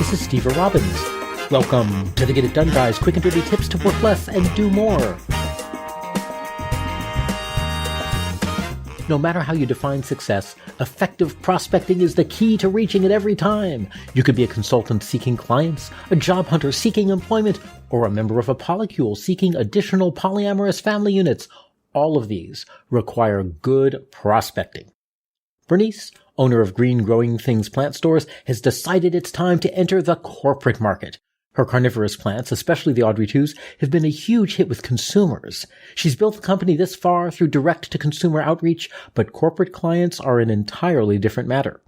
This is Steve Robbins. Welcome to the Get It Done Guys, quick and dirty tips to work less and do more. No matter how you define success, effective prospecting is the key to reaching it every time. You could be a consultant seeking clients, a job hunter seeking employment, or a member of a polycule seeking additional polyamorous family units. All of these require good prospecting. Bernice, owner of Green Growing Things plant stores, has decided it's time to enter the corporate market. Her carnivorous plants, especially the Audrey 2s, have been a huge hit with consumers. She's built the company this far through direct-to-consumer outreach, but corporate clients are an entirely different matter.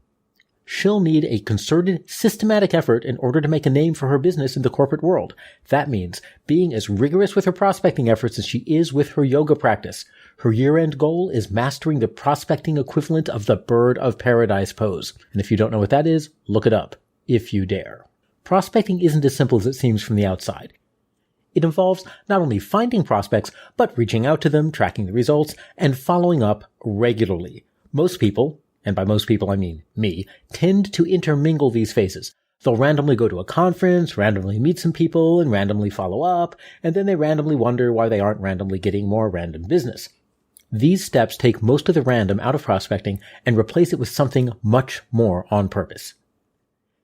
She'll need a concerted, systematic effort in order to make a name for her business in the corporate world. That means being as rigorous with her prospecting efforts as she is with her yoga practice. Her year-end goal is mastering the prospecting equivalent of the bird of paradise pose. And if you don't know what that is, look it up, if you dare. Prospecting isn't as simple as it seems from the outside. It involves not only finding prospects, but reaching out to them, tracking the results, and following up regularly. Most people, and by most people I mean me, tend to intermingle these phases. They'll randomly go to a conference, randomly meet some people, and randomly follow up, and then they randomly wonder why they aren't randomly getting more random business. These steps take most of the random out of prospecting and replace it with something much more on purpose.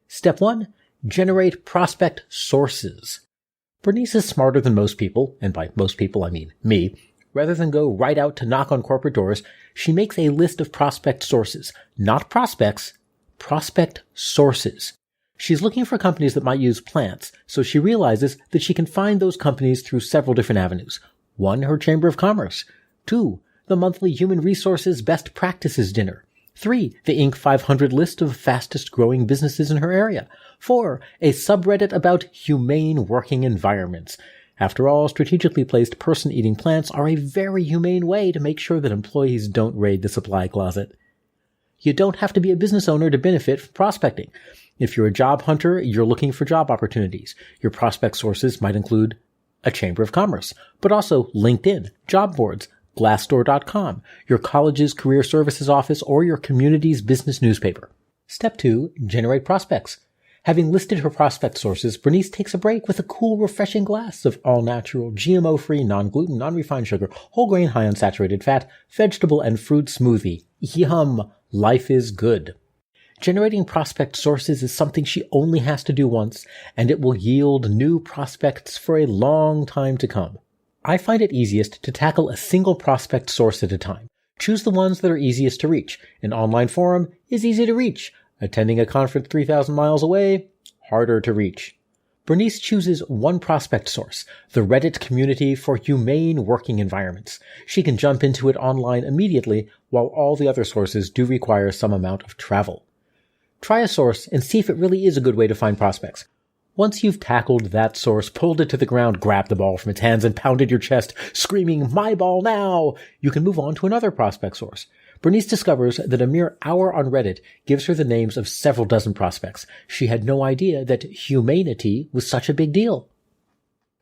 Step 1. Generate prospect sources. Bernice is smarter than most people, and by most people I mean me. Rather than go right out to knock on corporate doors, she makes a list of prospect sources. Not prospects, prospect sources. She's looking for companies that might use plants, so she realizes that she can find those companies through several different avenues. 1. Her Chamber of Commerce. 2. The monthly Human Resources Best Practices Dinner. 3. The Inc. 500 list of fastest growing businesses in her area. 4. A subreddit about humane working environments. After all, strategically placed person-eating plants are a very humane way to make sure that employees don't raid the supply closet. You don't have to be a business owner to benefit from prospecting. If you're a job hunter, you're looking for job opportunities. Your prospect sources might include a Chamber of Commerce, but also LinkedIn, job boards, Glassdoor.com, your college's career services office, or your community's business newspaper. Step 2. Generate prospects. Having listed her prospect sources, Bernice takes a break with a cool, refreshing glass of all-natural, GMO-free, non-gluten, non-refined sugar, whole-grain, high-unsaturated fat, vegetable, and fruit smoothie. Yum! Life is good. Generating prospect sources is something she only has to do once, and it will yield new prospects for a long time to come. I find it easiest to tackle a single prospect source at a time. Choose the ones that are easiest to reach. An online forum is easy to reach. Attending a conference 3,000 miles away, harder to reach. Bernice chooses one prospect source, the Reddit community for humane working environments. She can jump into it online immediately, while all the other sources do require some amount of travel. Try a source and see if it really is a good way to find prospects. Once you've tackled that source, pulled it to the ground, grabbed the ball from its hands, and pounded your chest, screaming, "My ball now!" you can move on to another prospect source. Bernice discovers that a mere hour on Reddit gives her the names of several dozen prospects. She had no idea that humanity was such a big deal.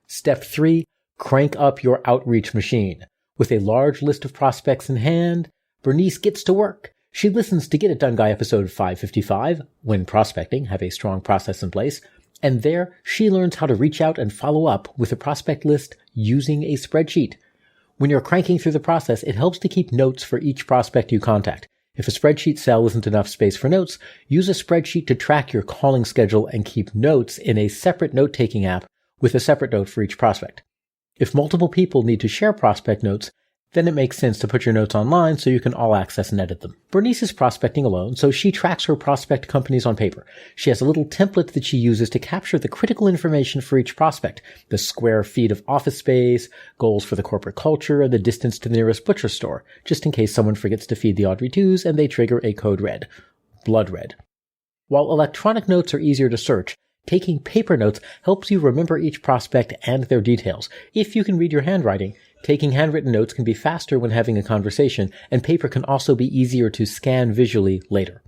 Step 3. Crank up your outreach machine. With a large list of prospects in hand, Bernice gets to work. She listens to Get It Done Guy episode 555, When Prospecting, Have a Strong Process in Place, and there she learns how to reach out and follow up with a prospect list using a spreadsheet. When you're cranking through the process, it helps to keep notes for each prospect you contact. If a spreadsheet cell isn't enough space for notes, use a spreadsheet to track your calling schedule and keep notes in a separate note-taking app with a separate note for each prospect. If multiple people need to share prospect notes, then it makes sense to put your notes online so you can all access and edit them. Bernice is prospecting alone, so she tracks her prospect companies on paper. She has a little template that she uses to capture the critical information for each prospect: the square feet of office space, goals for the corporate culture, and the distance to the nearest butcher store, just in case someone forgets to feed the Audrey 2s and they trigger a code red. Blood red. While electronic notes are easier to search, taking paper notes helps you remember each prospect and their details. If you can read your handwriting, taking handwritten notes can be faster when having a conversation, and paper can also be easier to scan visually later.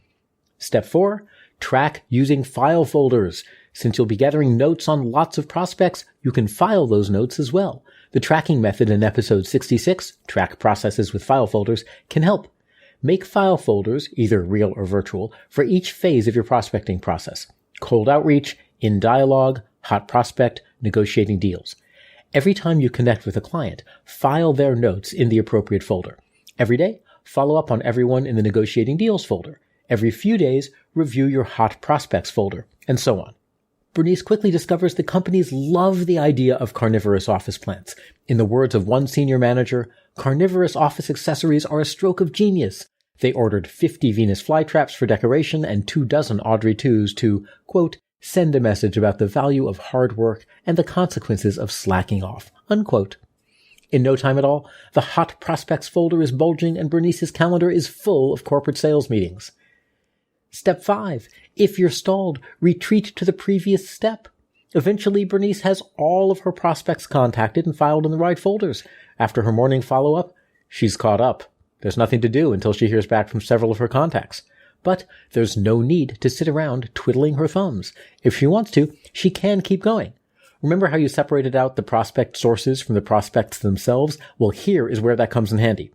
Step 4. Track using file folders. Since you'll be gathering notes on lots of prospects, you can file those notes as well. The tracking method in episode 66, Track Processes with File Folders, can help. Make file folders, either real or virtual, for each phase of your prospecting process: cold outreach, In dialogue, hot prospect, negotiating deals. Every time you connect with a client, file their notes in the appropriate folder. Every day, follow up on everyone in the negotiating deals folder. Every few days, review your hot prospects folder, and so on. Bernice quickly discovers that companies love the idea of carnivorous office plants. In the words of one senior manager, carnivorous office accessories are a stroke of genius. They ordered 50 Venus flytraps for decoration and 24 Audrey 2s to, quote, send a message about the value of hard work and the consequences of slacking off, unquote. In no time at all, the hot prospects folder is bulging and Bernice's calendar is full of corporate sales meetings. Step 5. If you're stalled, retreat to the previous step. Eventually, Bernice has all of her prospects contacted and filed in the right folders. After her morning follow-up, she's caught up. There's nothing to do until she hears back from several of her contacts. But there's no need to sit around twiddling her thumbs. If she wants to, she can keep going. Remember how you separated out the prospect sources from the prospects themselves? Well, here is where that comes in handy.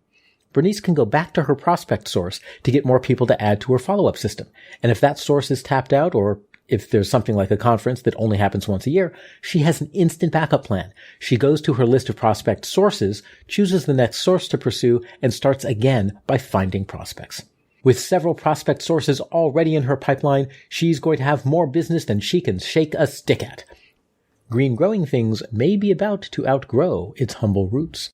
Bernice can go back to her prospect source to get more people to add to her follow-up system. And if that source is tapped out, or if there's something like a conference that only happens once a year, she has an instant backup plan. She goes to her list of prospect sources, chooses the next source to pursue, and starts again by finding prospects. With several prospect sources already in her pipeline, she's going to have more business than she can shake a stick at. Green growing things may be about to outgrow its humble roots.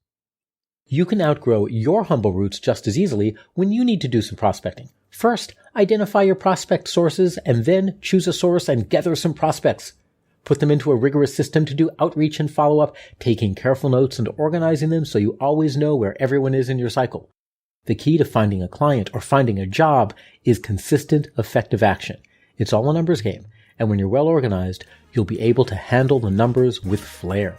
You can outgrow your humble roots just as easily when you need to do some prospecting. First, identify your prospect sources and then choose a source and gather some prospects. Put them into a rigorous system to do outreach and follow-up, taking careful notes and organizing them so you always know where everyone is in your cycle. The key to finding a client or finding a job is consistent, effective action. It's all a numbers game, and when you're well organized, you'll be able to handle the numbers with flair.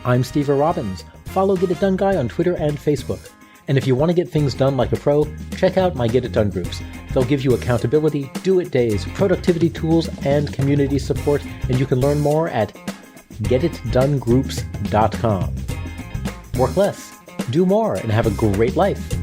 I'm Steve Robbins. Follow Get It Done Guy on Twitter and Facebook. And if you want to get things done like a pro, check out my Get It Done groups. They'll give you accountability, do-it days, productivity tools, and community support, and you can learn more at getitdonegroups.com. Work less, do more, and have a great life.